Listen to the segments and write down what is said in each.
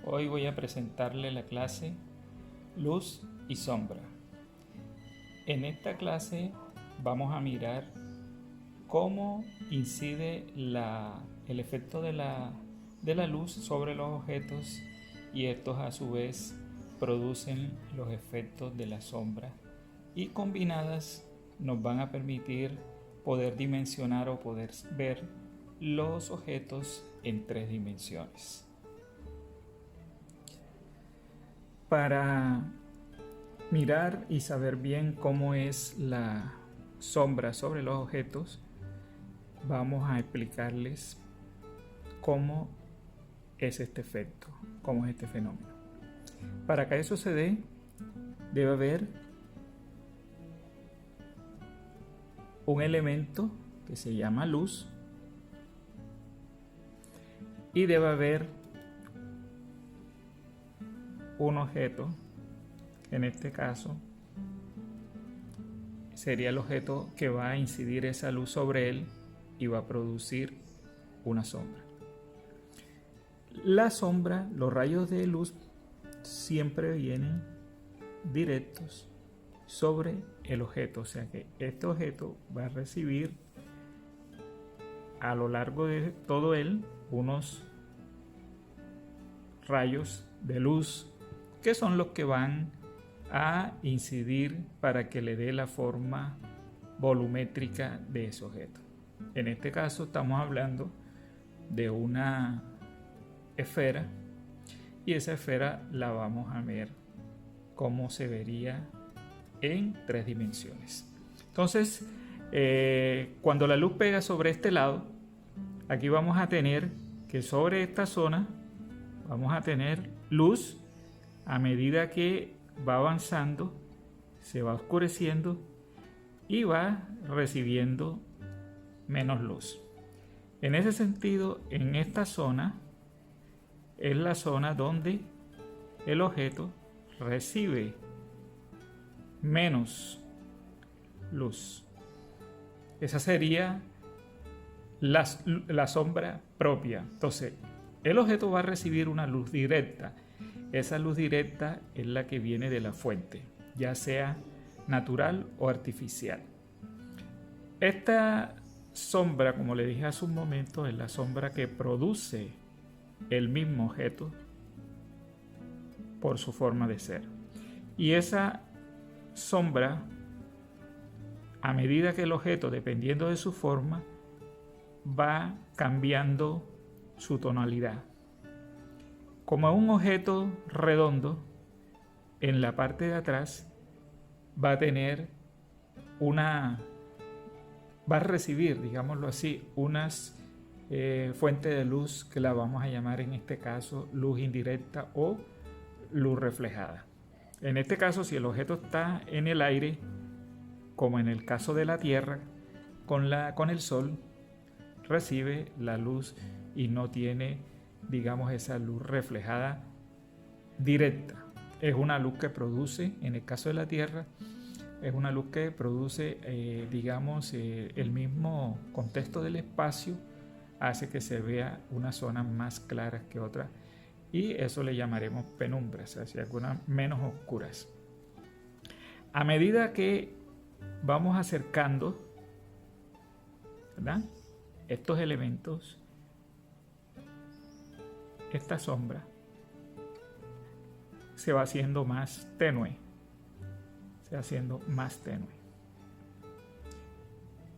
Hoy voy a presentarle la clase Luz y Sombra. En esta clase vamos a mirar cómo incide el efecto de la luz sobre los objetos y estos a su vez producen los efectos de la sombra y combinadas nos van a permitir poder dimensionar o poder ver los objetos en 3 dimensiones. Para mirar y saber bien cómo es la sombra sobre los objetos, vamos a explicarles cómo es este efecto, cómo es este fenómeno. Para que eso se dé, debe haber un elemento que se llama luz y debe haber un objeto, en este caso sería el objeto que va a incidir esa luz sobre él y va a producir una sombra. La sombra, los rayos de luz siempre vienen directos sobre el objeto, o sea que este objeto va a recibir a lo largo de todo él unos rayos de luz que son los que van a incidir para que le dé la forma volumétrica de ese objeto. En este caso estamos hablando de una esfera y esa esfera la vamos a ver cómo se vería en 3 dimensiones. Entonces, cuando la luz pega sobre este lado, aquí vamos a tener que sobre esta zona vamos a tener luz. A medida que va avanzando, se va oscureciendo y va recibiendo menos luz. En ese sentido, en esta zona es la zona donde el objeto recibe menos luz. Esa sería la sombra propia. Entonces, el objeto va a recibir una luz directa. Esa luz directa es la que viene de la fuente, ya sea natural o artificial. Esta sombra, como le dije hace un momento, es la sombra que produce el mismo objeto por su forma de ser. Y esa sombra, a medida que el objeto, dependiendo de su forma, va cambiando su tonalidad. Como un objeto redondo, en la parte de atrás va a tener va a recibir, digámoslo así, unas fuentes de luz que la vamos a llamar en este caso luz indirecta o luz reflejada. En este caso, si el objeto está en el aire, como en el caso de la Tierra, con el Sol, recibe la luz y no tiene, digamos, esa luz reflejada directa. Es una luz que produce, en el caso de la Tierra, es una luz que produce, el mismo contexto del espacio, hace que se vea unas zonas más claras que otras y eso le llamaremos penumbras, o sea, algunas menos oscuras. A medida que vamos acercando, ¿verdad?, estos elementos, esta sombra se va haciendo más tenue,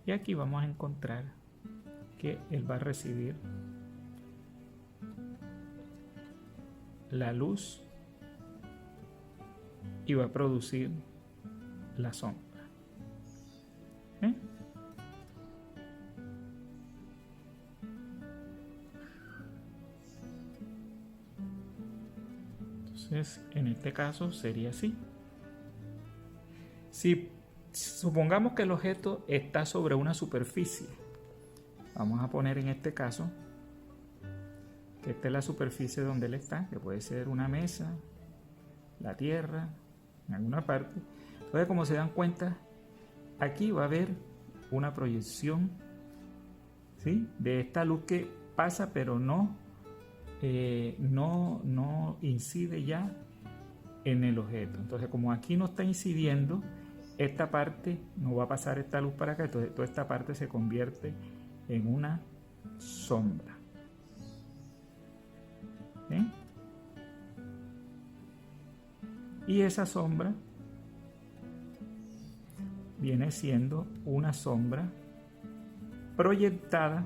y aquí vamos a encontrar que él va a recibir la luz y va a producir la sombra. Entonces, en este caso sería así. Si supongamos que el objeto está sobre una superficie, vamos a poner en este caso que esta es la superficie donde él está, que puede ser una mesa, la tierra, en alguna parte. Entonces, como se dan cuenta, aquí va a haber una proyección, ¿sí?, de esta luz que pasa, pero no no incide ya en el objeto. Entonces, como aquí no está incidiendo, esta parte no va a pasar esta luz para acá, entonces toda esta parte se convierte en una sombra. ¿Ven? Y esa sombra viene siendo una sombra proyectada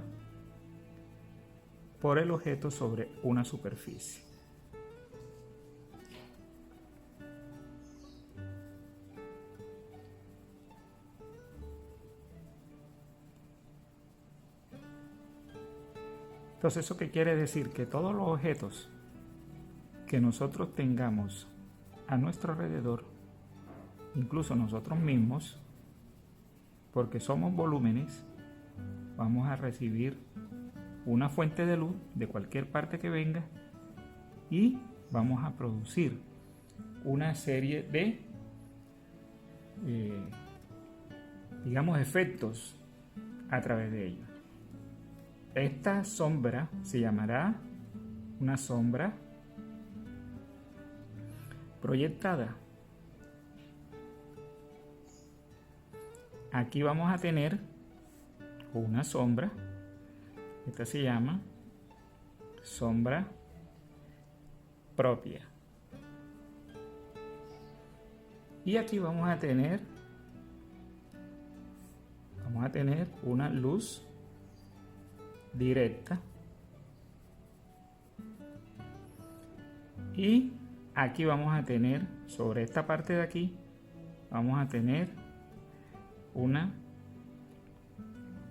por el objeto sobre una superficie. Entonces, ¿eso qué quiere decir? Que todos los objetos que nosotros tengamos a nuestro alrededor, incluso nosotros mismos, porque somos volúmenes, vamos a recibir una fuente de luz de cualquier parte que venga y vamos a producir una serie de, digamos, efectos a través de ellos. Esta sombra se llamará una sombra proyectada. Aquí vamos a tener una sombra. Esta se llama sombra propia. Y aquí vamos a tener una luz directa. Y aquí vamos a tener, sobre esta parte de aquí, vamos a tener una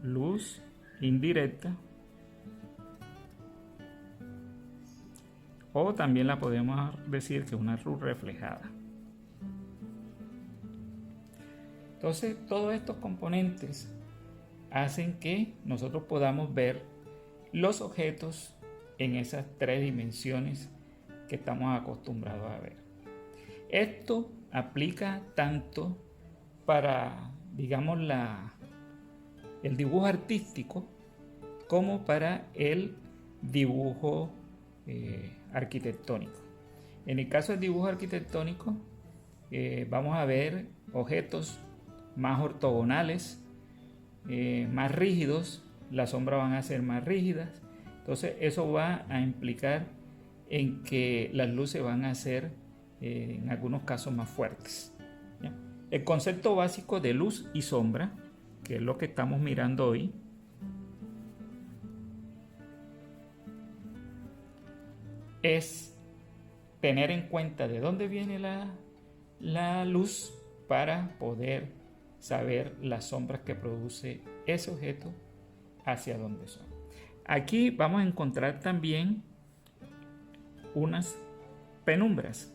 luz indirecta, o también la podemos decir que es una luz reflejada. Entonces, todos estos componentes hacen que nosotros podamos ver los objetos en esas tres dimensiones que estamos acostumbrados a ver. Esto aplica tanto para, digamos, el dibujo artístico como para el dibujo arquitectónico. En el caso del dibujo arquitectónico, vamos a ver objetos más ortogonales, más rígidos, las sombras van a ser más rígidas. Entonces eso va a implicar en que las luces van a ser en algunos casos más fuertes. ¿Ya? El concepto básico de luz y sombra, que es lo que estamos mirando hoy, es tener en cuenta de dónde viene la luz para poder saber las sombras que produce ese objeto hacia dónde son. Aquí vamos a encontrar también unas penumbras,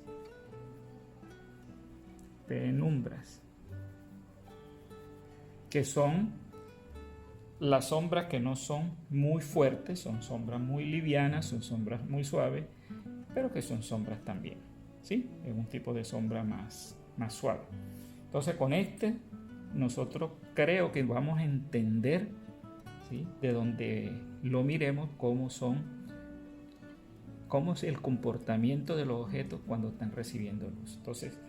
que son las sombras que no son muy fuertes, son sombras muy livianas, son sombras muy suaves, pero que son sombras también, ¿sí? Es un tipo de sombra más suave. Entonces, con nosotros creo que vamos a entender, ¿sí?, de donde lo miremos, cómo es el comportamiento de los objetos cuando están recibiendo luz. Entonces,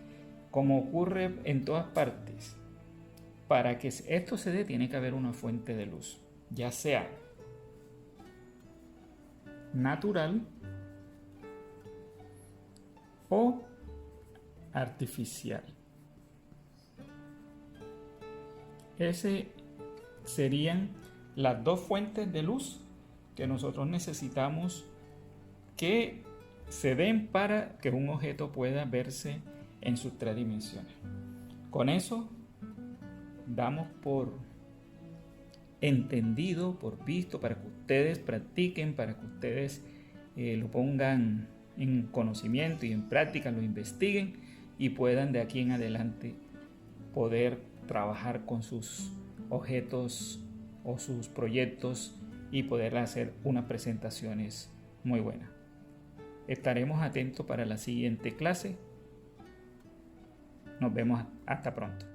como ocurre en todas partes, para que esto se dé tiene que haber una fuente de luz, ya sea natural o artificial. Esas serían las dos fuentes de luz que nosotros necesitamos que se den para que un objeto pueda verse en sus tres dimensiones. Con eso damos por entendido, por visto, para que ustedes practiquen, para que ustedes lo pongan en conocimiento y en práctica, lo investiguen y puedan de aquí en adelante poder trabajar con sus objetos o sus proyectos y poder hacer unas presentaciones muy buenas. Estaremos atentos para la siguiente clase. Nos vemos hasta pronto.